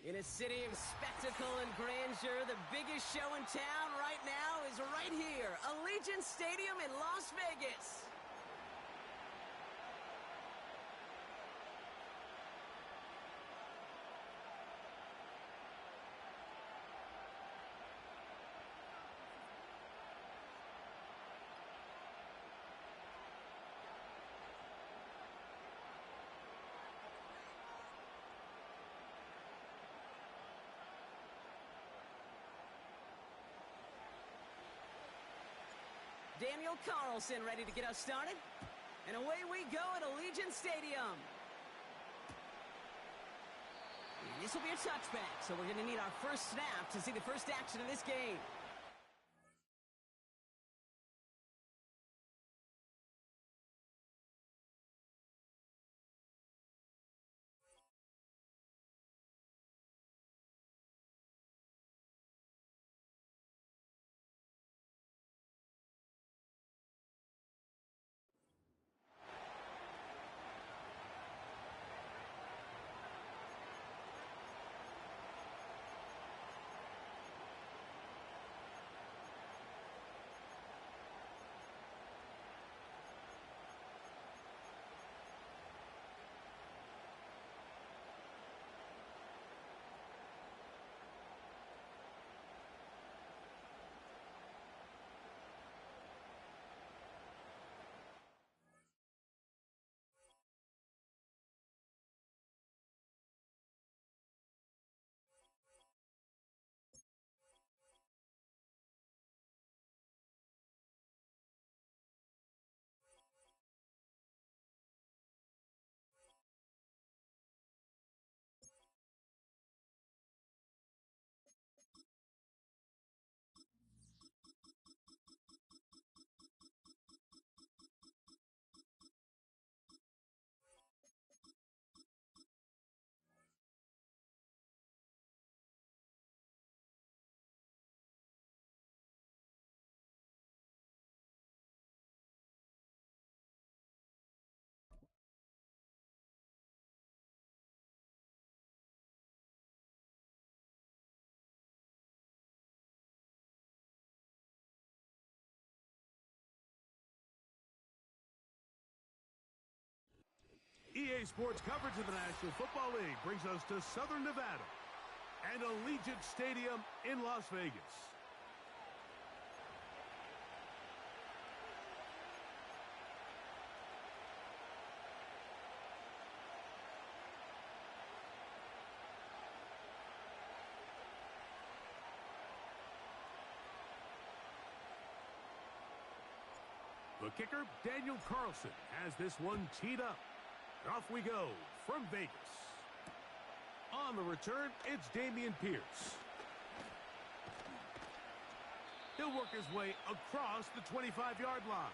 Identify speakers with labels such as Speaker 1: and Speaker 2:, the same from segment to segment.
Speaker 1: In a city of spectacle and grandeur, the biggest show in town right now is right here, Allegiant Stadium in Las Vegas. Daniel Carlson ready to get us started. And away we go at Allegiant Stadium. And this will be a touchback, so we're going to need our first snap to see the first action of this game.
Speaker 2: EA Sports coverage of the National Football League brings us to Southern Nevada and Allegiant Stadium in Las Vegas. The kicker, Daniel Carlson, has this one teed up. Off we go from Vegas. On the return, it's Dameon Pierce. He'll work his way across the 25-yard line.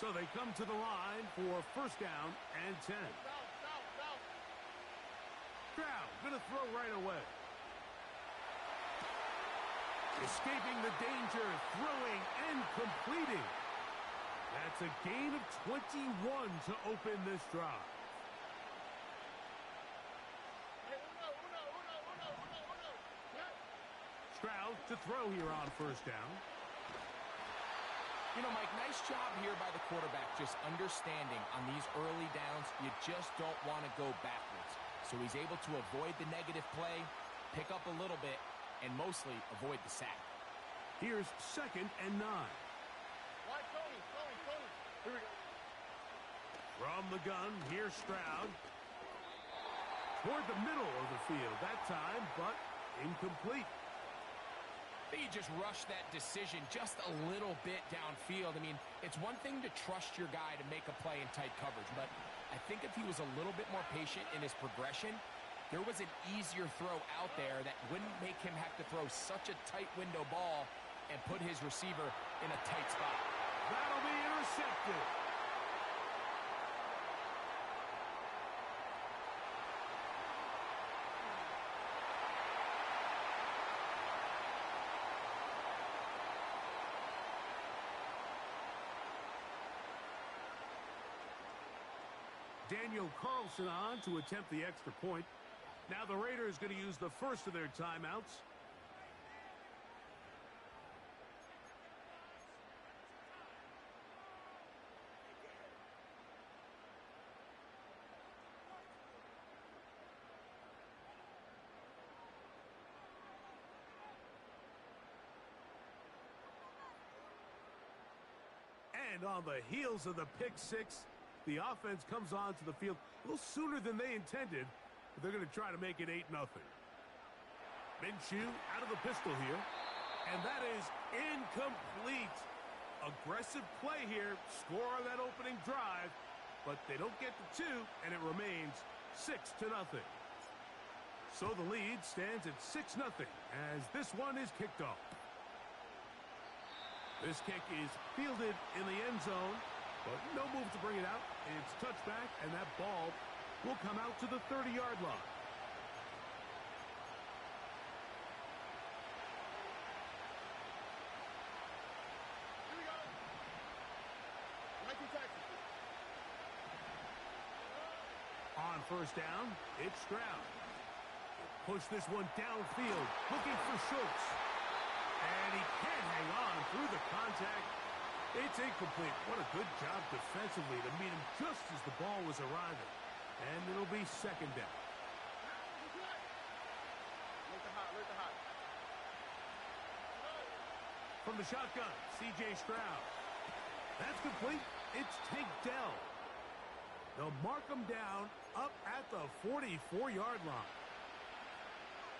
Speaker 2: So they come to the line for first down and 10. Stroud going to throw right away. Escaping the danger, throwing and completing. That's a gain of 21 to open this drive. Stroud to throw here on first down.
Speaker 3: You know, Mike, nice job here by the quarterback, just understanding on these early downs, you just don't want to go backwards. So he's able to avoid the negative play, pick up a little bit, and mostly avoid the sack.
Speaker 2: Here's 2nd and 9.
Speaker 4: Tony. Here we go.
Speaker 2: From the gun, here's Stroud. Toward the middle of the field that time, but incomplete.
Speaker 3: You just rush that decision just a little bit downfield. I mean, it's one thing to trust your guy to make a play in tight coverage, but I think if he was a little bit more patient in his progression, there was an easier throw out there that wouldn't make him have to throw such a tight window ball and put his receiver in a tight spot.
Speaker 2: That'll be intercepted. Daniel Carlson on to attempt the extra point. Now the Raiders going to use the first of their timeouts. And on the heels of the pick six, the offense comes onto the field a little sooner than they intended, but they're going to try to make it 8-0. Minshew out of the pistol here, and that is incomplete. Aggressive play here, score on that opening drive, but they don't get the 2, and it remains 6-0. So the lead stands at 6-0 as this one is kicked off. This kick is fielded in the end zone, but no move to bring it out. It's touchback, and that ball will come out to the 30-yard line.
Speaker 4: Here we go. 19 taxes.
Speaker 2: On first down, it's Stroud. Push this one downfield, looking for Schultz. And he can't hang on through the contact. It's incomplete. What a good job defensively to meet him just as the ball was arriving. And it'll be second down.
Speaker 4: Where's the hot?
Speaker 2: From the shotgun, C.J. Stroud. That's complete. It's Tank Dell. They'll mark him down up at the 44-yard line.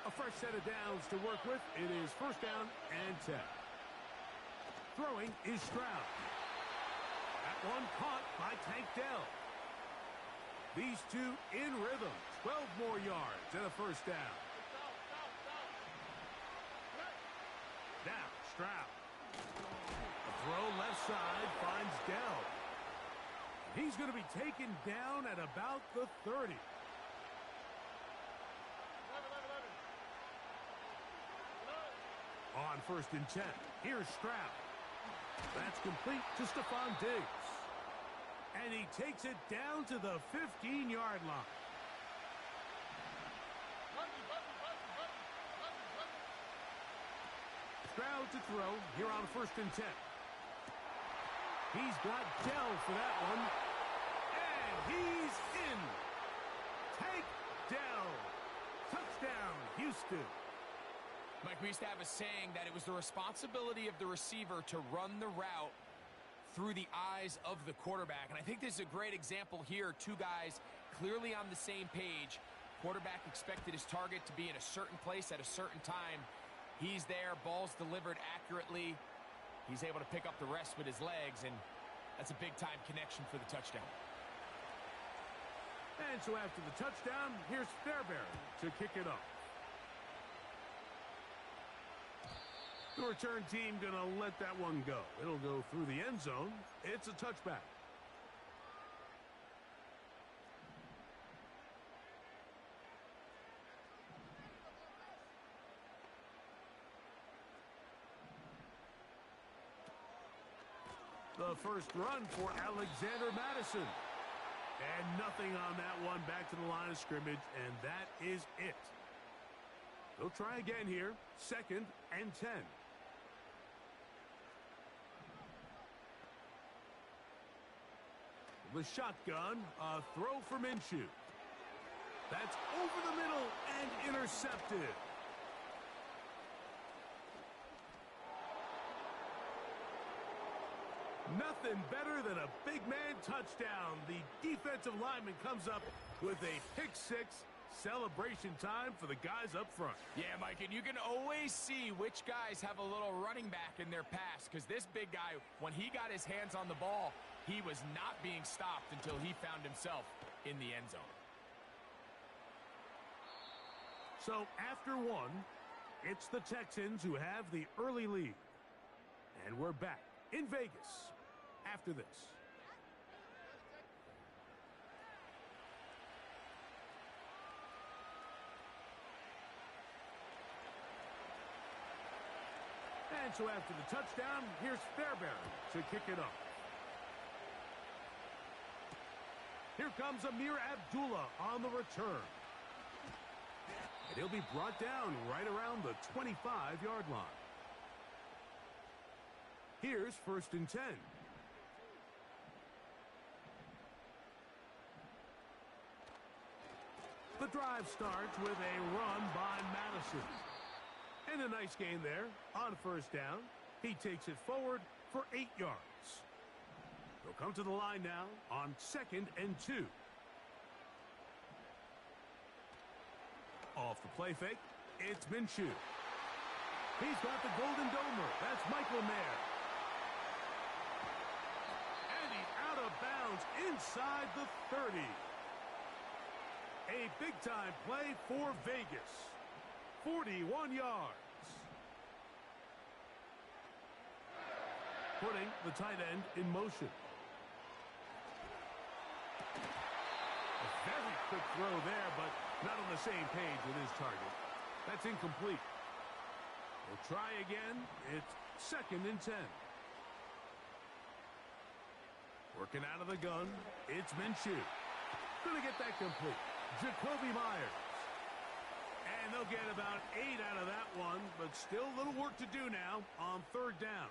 Speaker 2: A fresh set of downs to work with. It is first down and 10. Throwing is Stroud. That one caught by Tank Dell. These two in rhythm. 12 more yards and a first down. Now, Stroud. A throw left side finds Dell. He's going to be taken down at about the 30. On first and 10, here's Stroud. That's complete to Stephon Diggs. And he takes it down to the 15-yard line. Stroud to throw here on first and 10. He's got Dell for that one. And he's in. Tank Dell. Touchdown, Houston.
Speaker 3: Mike, we used to have a saying that it was the responsibility of the receiver to run the route through the eyes of the quarterback. And I think this is a great example here. Two guys clearly on the same page. Quarterback expected his target to be in a certain place at a certain time. He's there, ball's delivered accurately. He's able to pick up the rest with his legs, and that's a big-time connection for the touchdown.
Speaker 2: And so after the touchdown, here's Fairbairn to kick it off. The return team going to let that one go. It'll go through the end zone. It's a touchback. The first run for Alexander Madison. And nothing on that one, back to the line of scrimmage, and that is it. They'll try again here, second and 10. The shotgun, a throw for Minshew. That's over the middle and intercepted. Nothing better than a big man touchdown. The defensive lineman comes up with a pick six. Celebration time for the guys up front.
Speaker 3: Yeah, Mike, and you can always see which guys have a little running back in their pass, because this big guy, when he got his hands on the ball, he was not being stopped until he found himself in the end zone.
Speaker 2: So after one, it's the Texans who have the early lead. And we're back in Vegas after this. And so after the touchdown, here's Fairbairn to kick it off. Here comes Amir Abdullah on the return. And he'll be brought down right around the 25-yard line. Here's 1st and 10. The drive starts with a run by Madison. And a nice gain there on 1st down. He takes it forward for 8 yards. He'll come to the line now on 2nd and 2. Off the play fake, it's Minshew. He's got the Golden Domer. That's Michael Mayer. And he's out of bounds inside the 30. A big-time play for Vegas. 41 yards. Putting the tight end in motion. A very quick throw there, but not on the same page with his target. That's incomplete. We'll try again. It's 2nd and 10. Working out of the gun. It's Minshew. Gonna get that complete. Jacoby Myers. And they'll get about 8 out of that one, but still a little work to do now on 3rd down.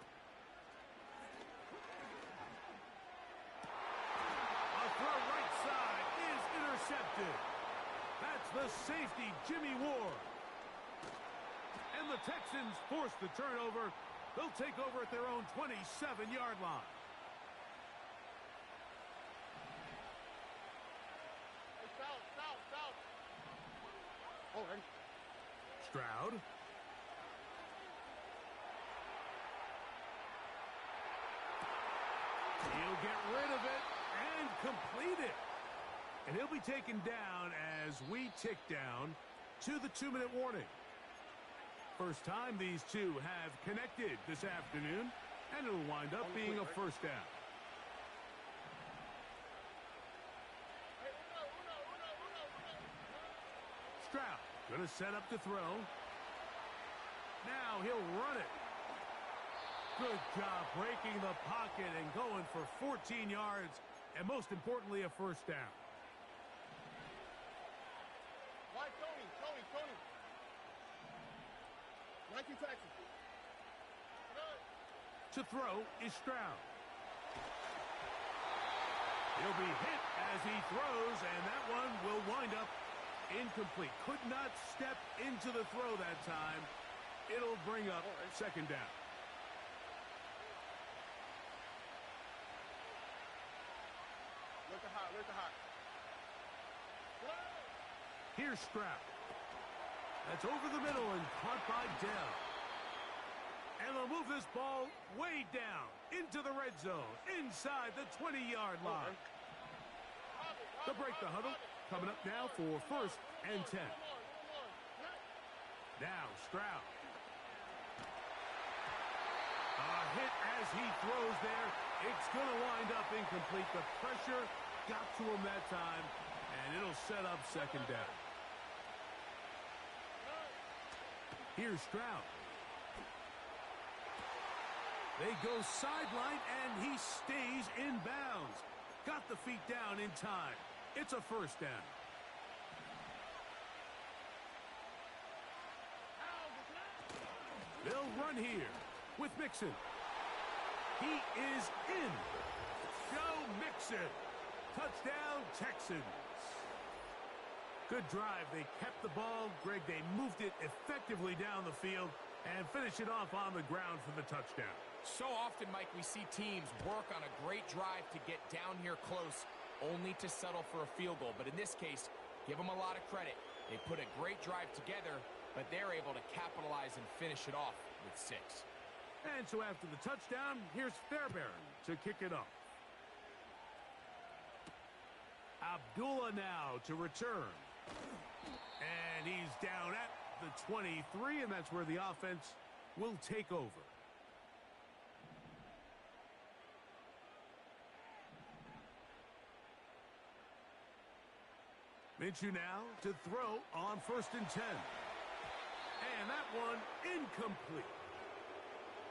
Speaker 2: A throw right side is intercepted. That's the safety, Jimmy Ward. And the Texans force the turnover. They'll take over at their own 27-yard line.
Speaker 4: South. Oh, ready.
Speaker 2: Stroud. He'll get rid of it and complete it. And he'll be taken down as we tick down to the 2-minute warning. First time these two have connected this afternoon, and it'll wind up being a 1st down. Stroud going to set up to throw. Now he'll run it. Good job breaking the pocket and going for 14 yards, and most importantly, a 1st down.
Speaker 4: Why Tony? Nike Texas.
Speaker 2: To throw is Stroud. He'll be hit as he throws, and that one will wind up incomplete. Could not step into the throw that time. It'll bring up 2nd down.
Speaker 4: Look at hot.
Speaker 2: Here's Stroud. That's over the middle and caught by Dell. And they'll move this ball way down into the red zone, inside the 20-yard line. They'll break the huddle. Coming up now for 1st and 10. Now Stroud. A hit as he throws there. It's going to wind up incomplete. The pressure got to him that time, and it'll set up 2nd down. Here's Stroud. They go sideline, and he stays in bounds. Got the feet down in time. It's a 1st down. They'll run here with Mixon. He is in. Joe Mixon. Touchdown, Texans. Good drive. They kept the ball. Greg, they moved it effectively down the field and finished it off on the ground for the touchdown.
Speaker 3: So often, Mike, we see teams work on a great drive to get down here close, only to settle for a field goal. But in this case, give them a lot of credit. They put a great drive together, but they're able to capitalize and finish it off with 6.
Speaker 2: And so after the touchdown, here's Fairbairn to kick it off. Abdullah now to return. And he's down at the 23, and that's where the offense will take over. Minshew now to throw on 1st and 10. And that one incomplete.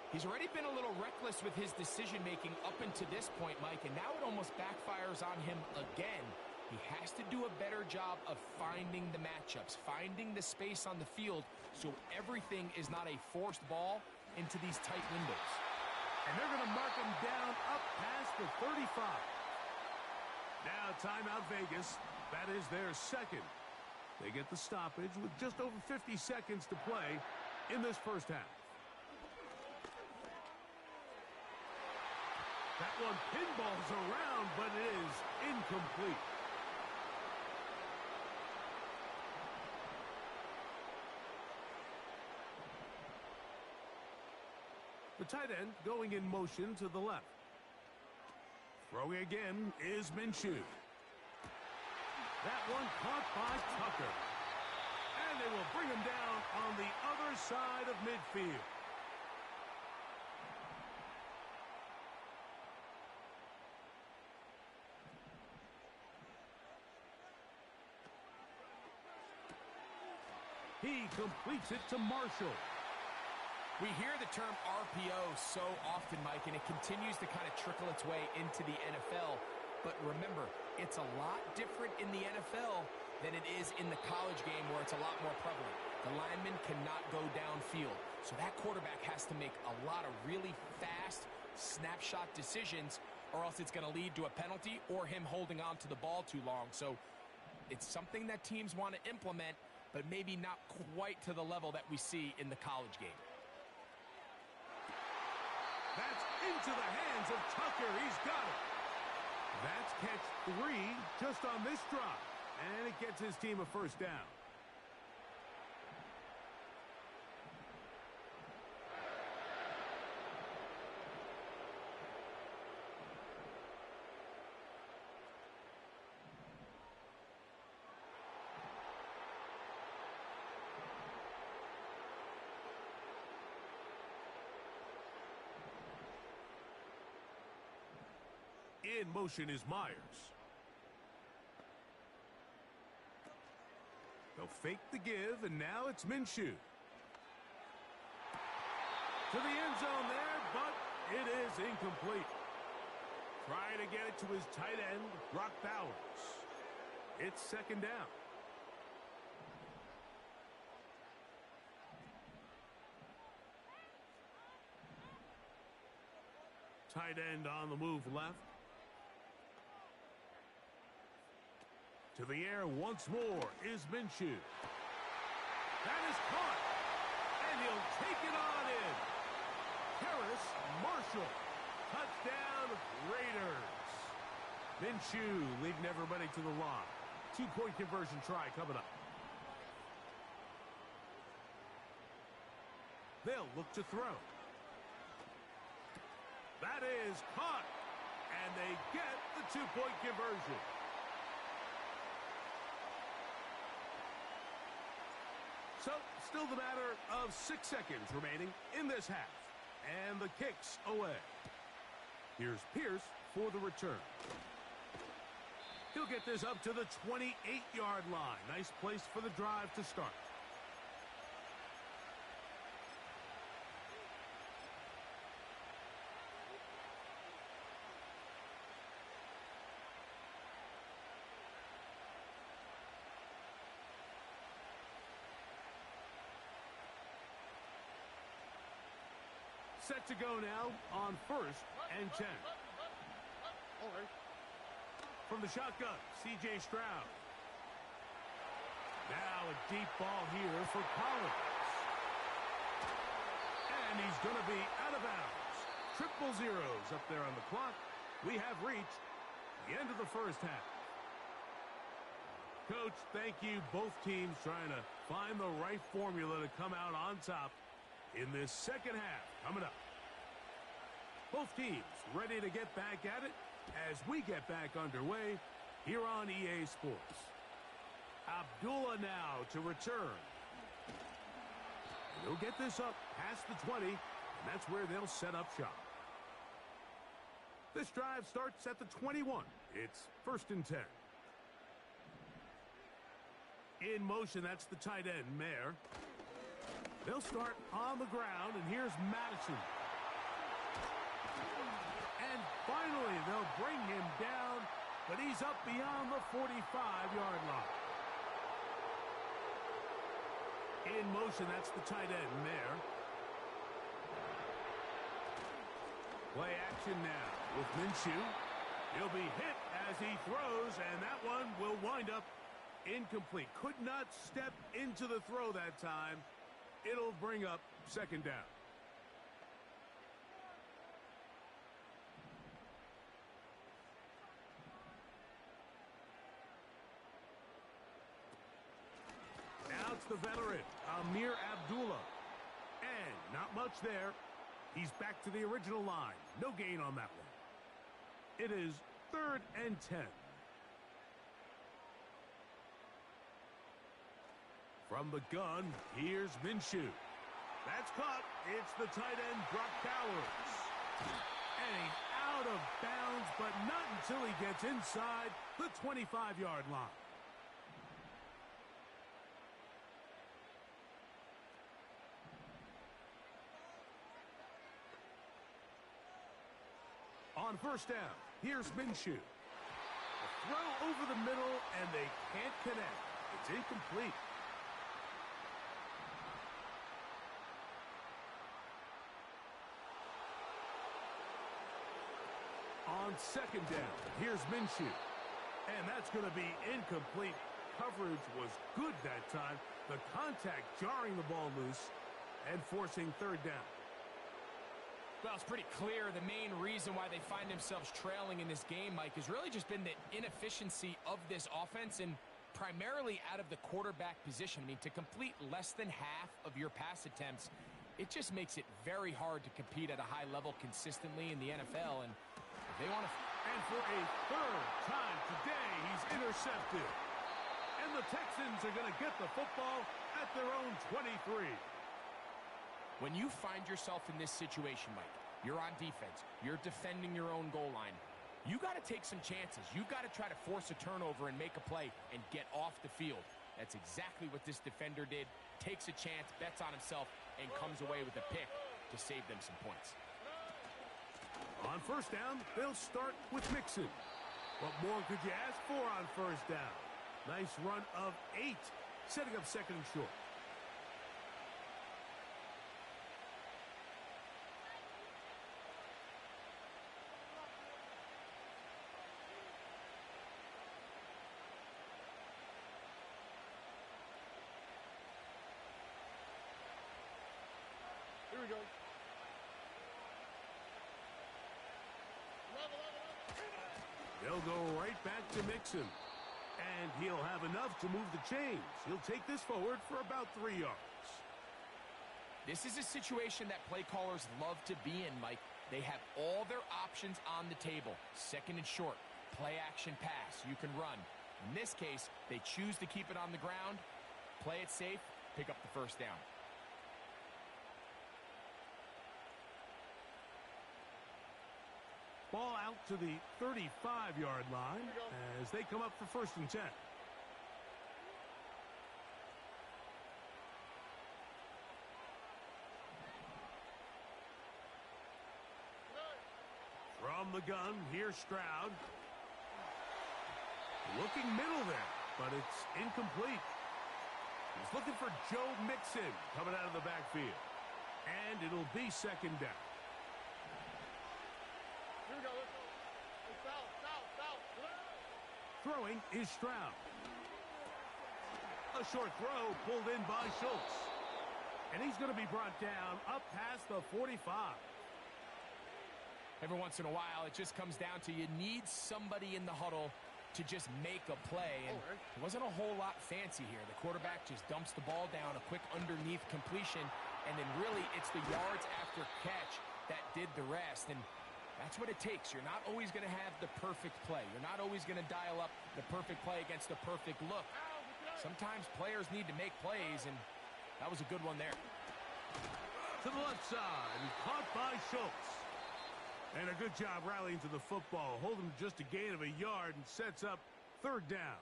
Speaker 3: He's already been a little reckless with his decision-making up until this point, Mike, and now it almost backfires on him again. He has to do a better job of finding the matchups, finding the space on the field so everything is not a forced ball into these tight windows.
Speaker 2: And they're going to mark him down up past the 35. Now timeout Vegas. That is their second. They get the stoppage with just over 50 seconds to play in this first half. That one pinballs around, but it is incomplete. The tight end going in motion to the left. Throwing again is Minshew. That one caught by Tucker. And they will bring him down on the other side of midfield. He completes it to Marshall.
Speaker 3: We hear the term RPO so often, Mike, and it continues to kind of trickle its way into the NFL. But remember, it's a lot different in the NFL than it is in the college game where it's a lot more prevalent. The lineman cannot go downfield. So that quarterback has to make a lot of really fast snapshot decisions or else it's going to lead to a penalty or him holding on to the ball too long. So it's something that teams want to implement, but maybe not quite to the level that we see in the college game.
Speaker 2: That's into the hands of Tucker. He's got it. That's catch 3 just on this drive. And it gets his team a first down. In motion is Myers. They'll fake the give, and now it's Minshew. To the end zone there, but it is incomplete. Trying to get it to his tight end, Brock Bowers. It's second down. Tight end on the move left. To the air once more is Minshew. That is caught. And he'll take it on in. Harris Marshall. Touchdown Raiders. Minshew leading everybody to the line. 2-point conversion try coming up. They'll look to throw. That is caught. And they get the 2-point conversion. So, still the matter of 6 seconds remaining in this half. And the kick's away. Here's Pierce for the return. He'll get this up to the 28-yard line. Nice place for the drive to start. Set to go now on 1st and 10.
Speaker 4: All right.
Speaker 2: From the shotgun, C.J. Stroud. Now a deep ball here for Collins. And he's going to be out of bounds. Triple zeros up there on the clock. We have reached the end of the first half. Coach, thank you. Both teams trying to find the right formula to come out on top in this second half coming up. Both teams ready to get back at it as we get back underway here on EA Sports. Abdullah now to return. And he'll get this up past the 20, and that's where they'll set up shop. This drive starts at the 21. It's 1st and 10. In motion, that's the tight end, Mayer. They'll start on the ground, and here's Madison. is up beyond the 45-yard line. In motion, that's the tight end there. Play action now with Minshew. He'll be hit as he throws, and that one will wind up incomplete. Could not step into the throw that time. It'll bring up second down. Now it's the veteran, Amir Abdullah. And not much there. He's back to the original line. No gain on that one. It is 3rd and 10. From the gun, here's Minshew. That's caught. It's the tight end, Brock Bowers. And he's out of bounds, but not until he gets inside the 25-yard line. On first down, here's Minshew. A throw over the middle, and they can't connect. It's incomplete. On second down, here's Minshew. And that's going to be incomplete. Coverage was good that time. The contact jarring the ball loose and forcing third down.
Speaker 3: Well, it's pretty clear the main reason why they find themselves trailing in this game, Mike, has really just been the inefficiency of this offense and primarily out of the quarterback position. I mean, to complete less than half of your pass attempts, it just makes it very hard to compete at a high level consistently in the NFL. And if they want to...
Speaker 2: And for a third time today, he's intercepted. And the Texans are going to get the football at their own 23.
Speaker 3: When you find yourself in this situation, Mike, you're on defense, you're defending your own goal line, you got to take some chances. You've got to try to force a turnover and make a play and get off the field. That's exactly what this defender did. Takes a chance, bets on himself, and comes away with a pick to save them some points.
Speaker 2: On first down, they'll start with Mixon. What more could you ask for on first down? Nice run of 8, setting up second and short.
Speaker 4: Here we go.
Speaker 2: They'll go right back to Mixon. And he'll have enough to move the chains. He'll take this forward for about 3 yards.
Speaker 3: This is a situation that play callers love to be in, Mike. They have all their options on the table. Second and short, play action pass, you can run. In this case, they choose to keep it on the ground, play it safe, pick up the first down.
Speaker 2: Ball out to the 35-yard line as they come up for first and 10. From the gun, here's Stroud. Looking middle there, but it's incomplete. He's looking for Joe Mixon coming out of the backfield. And it'll be second down.
Speaker 4: Here we go. Let's go. It's foul.
Speaker 2: Throwing is Stroud. A short throw pulled in by Schultz. And he's going to be brought down up past the 45.
Speaker 3: Every once in a while, it just comes down to you need somebody in the huddle to just make a play. And it wasn't a whole lot fancy here. The quarterback just dumps the ball down, a quick underneath completion, and then really it's the yards after catch that did the rest. And that's what it takes. You're not always going to have the perfect play. You're not always going to dial up the perfect play against the perfect look. Sometimes players need to make plays, and that was a good one there.
Speaker 2: To the left side, caught by Schultz. And a good job rallying to the football, holding just a gain of a yard and sets up third down.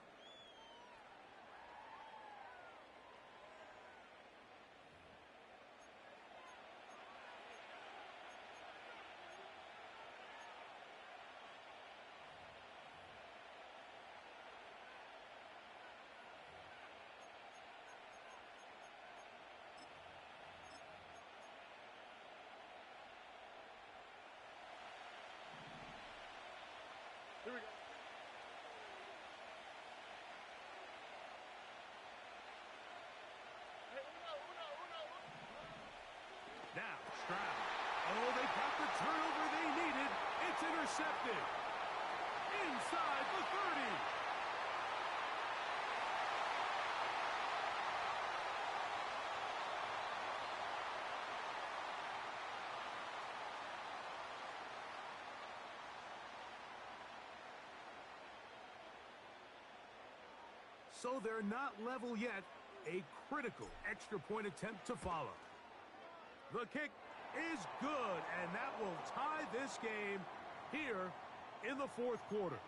Speaker 4: Here we go. Hey, uno.
Speaker 2: Now, Stroud. Oh, they got the turnover they needed. It's intercepted. Inside the 30. So they're not level yet. A critical extra point attempt to follow. The kick is good, and that will tie this game here in the fourth quarter.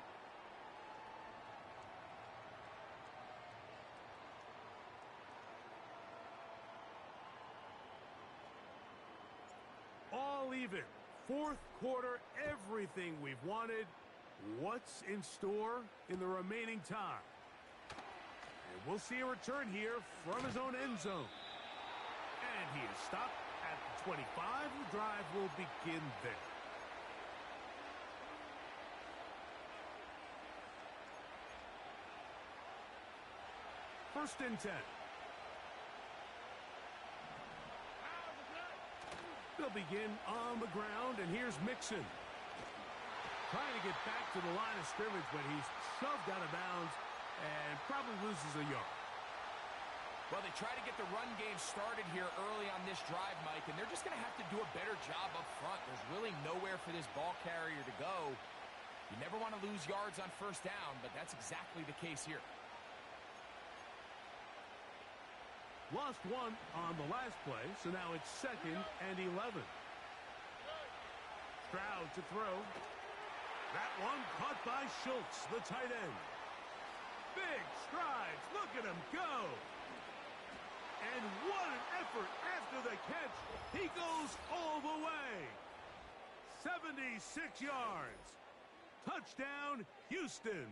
Speaker 2: All even. Fourth quarter, everything we've wanted. What's in store in the remaining time? And we'll see a return here from his own end zone. And he is stopped at the 25. The drive will begin there. First and 10. They'll begin on the ground, and here's Mixon. Trying to get back to the line of scrimmage, but he's shoved out of bounds and probably loses a yard.
Speaker 3: Well, they try to get the run game started here early on this drive, Mike, and they're just going to have to do a better job up front. There's really nowhere for this ball carrier to go. You never want to lose yards on first down, but that's exactly the case here.
Speaker 2: Lost one on the last play, so now it's 2nd and 11. Stroud to throw. That one caught by Schultz, the tight end. Big strides. Look at him go. And what an effort after the catch. He goes all the way. 76 yards. Touchdown, Houston.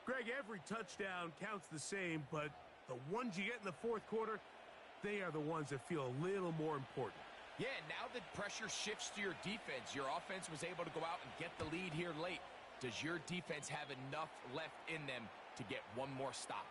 Speaker 2: Greg, every touchdown counts the same, but the ones you get in the fourth quarter, they are the ones that feel a little more important.
Speaker 3: Yeah, now the pressure shifts to your defense. Your offense was able to go out and get the lead here late. Does your defense have enough left in them to get one more stop?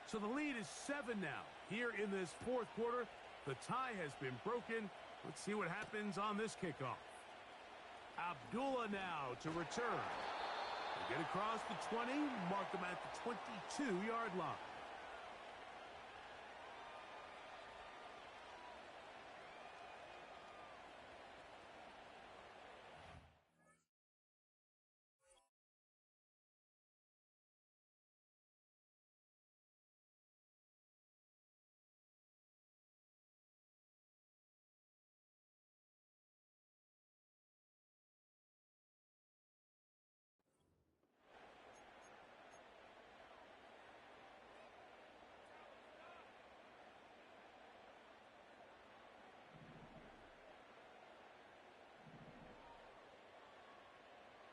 Speaker 2: So the lead is 7 now. Here in this fourth quarter, the tie has been broken. Let's see what happens on this kickoff. Abdullah now to return. They get across the 20, mark them at the 22-yard line.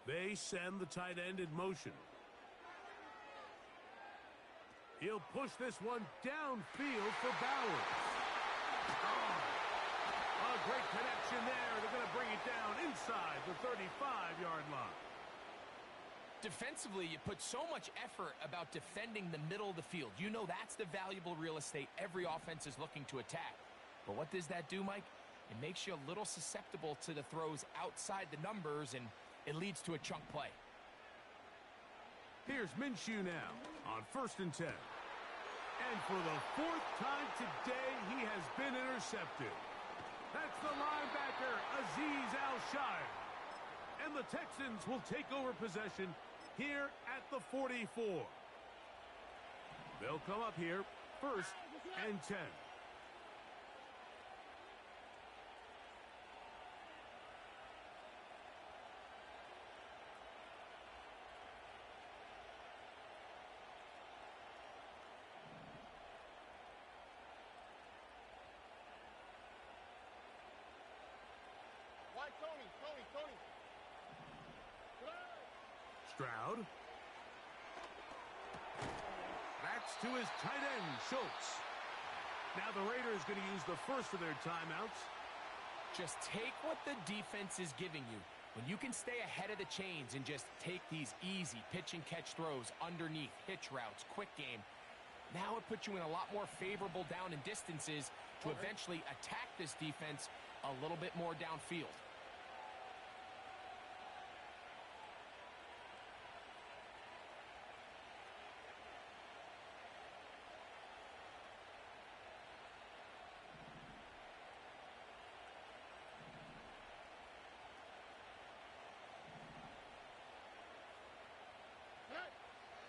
Speaker 2: They send the tight end in motion. He'll push this one downfield for Bowers. Oh, a great connection there. They're going to bring it down inside the 35-yard line.
Speaker 3: Defensively, you put so much effort about defending the middle of the field. You know that's the valuable real estate every offense is looking to attack. But what does that do, Mike? It makes you a little susceptible to the throws outside the numbers, and it leads to a chunk play.
Speaker 2: Here's Minshew now on 1st and 10. And for the 4th time today, he has been intercepted. That's the linebacker, Azeez Al-Shire. And the Texans will take over possession here at the 44. They'll come up here 1st and 10. Stroud. Backs to his tight end, Schultz. Now the Raiders going to use the first of their timeouts.
Speaker 3: Just take what the defense is giving you. When you can stay ahead of the chains and just take these easy pitch and catch throws underneath, hitch routes, quick game, now it puts you in a lot more favorable down and distances to eventually attack this defense a little bit more downfield.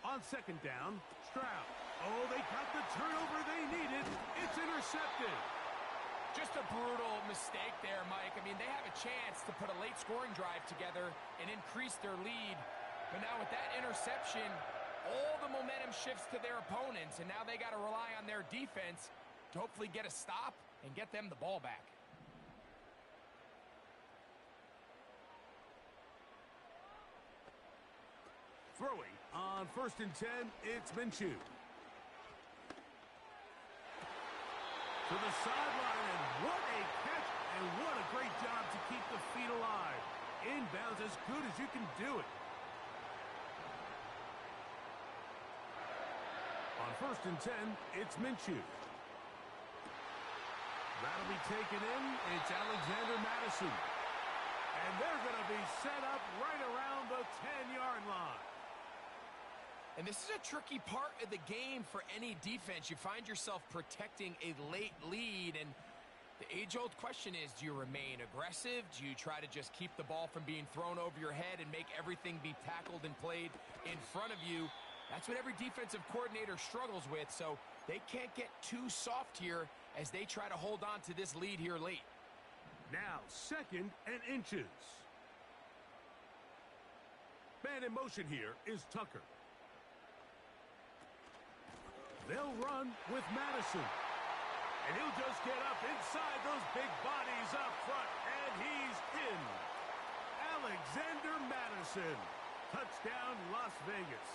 Speaker 2: On second down, Stroud. Oh, they got the turnover they needed. It's intercepted.
Speaker 3: Just a brutal mistake there, Mike. I mean, they have a chance to put a late scoring drive together and increase their lead. But now with that interception, all the momentum shifts to their opponents, and now they got to rely on their defense to hopefully get a stop and get them the ball back.
Speaker 2: Throwing on 1st and 10, it's Minshew. To the sideline, and what a catch, and what a great job to keep the feet alive. Inbounds as good as you can do it. On 1st and 10, it's Minshew. That'll be taken in. It's Alexander Madison. And they're going to be set up right around the 10-yard line.
Speaker 3: And this is a tricky part of the game for any defense. You find yourself protecting a late lead, and the age-old question is, do you remain aggressive? Do you try to just keep the ball from being thrown over your head and make everything be tackled and played in front of you? That's what every defensive coordinator struggles with, so they can't get too soft here as they try to hold on to this lead here late.
Speaker 2: Now, 2nd and inches. Man in motion here is Tucker. They'll run with Madison. And he'll just get up inside those big bodies up front, and he's in. Alexander Madison. Touchdown, Las Vegas.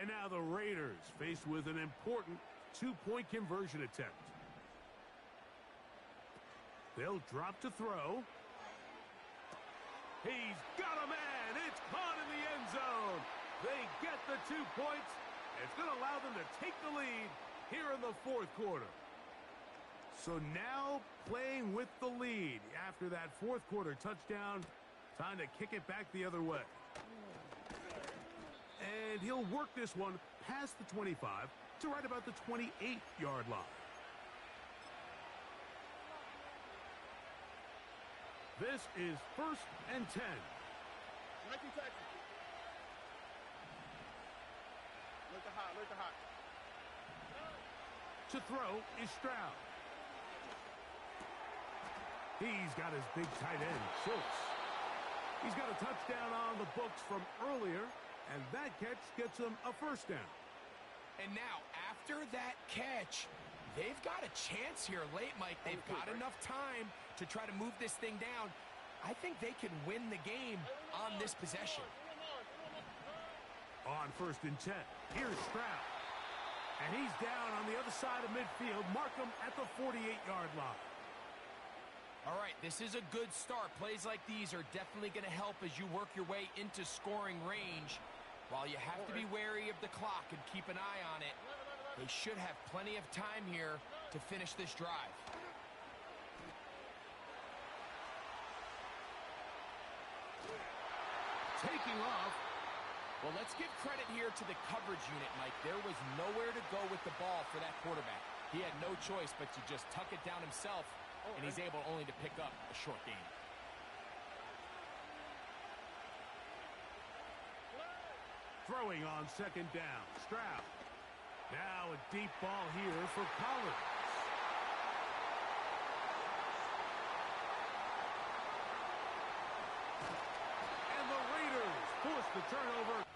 Speaker 2: And now the Raiders faced with an important two-point conversion attempt. They'll drop to throw. He's got a man. It's caught in the end zone. They get the 2 points. It's going to allow them to take the lead here in the 4th quarter. So now playing with the lead after that 4th quarter touchdown, time to kick it back the other way. And he'll work this one past the 25 to right about the 28-yard line. This is 1st and 10.
Speaker 4: 19 seconds. Look at hot, look at hot.
Speaker 2: To throw is Stroud. He's got his big tight end, Schultz. He's got a touchdown on the books from earlier, and that catch gets him a 1st down.
Speaker 3: And now, after that catch, they've got a chance here late, Mike. They've got enough time to try to move this thing down. I think they can win the game on this possession.
Speaker 2: On 1st and 10, here's Stroud. And he's down on the other side of midfield. Mark him at the 48-yard line.
Speaker 3: All right, this is a good start. Plays like these are definitely going to help as you work your way into scoring range. While you have to be wary of the clock and keep an eye on it, they should have plenty of time here to finish this drive.
Speaker 2: Taking off.
Speaker 3: Well, let's give credit here to the coverage unit, Mike. There was nowhere to go with the ball for that quarterback. He had no choice but to just tuck it down himself, and he's able only to pick up a short gain.
Speaker 2: Throwing on 2nd down, Stroud. Now a deep ball here for Collins. And the Raiders force the turnover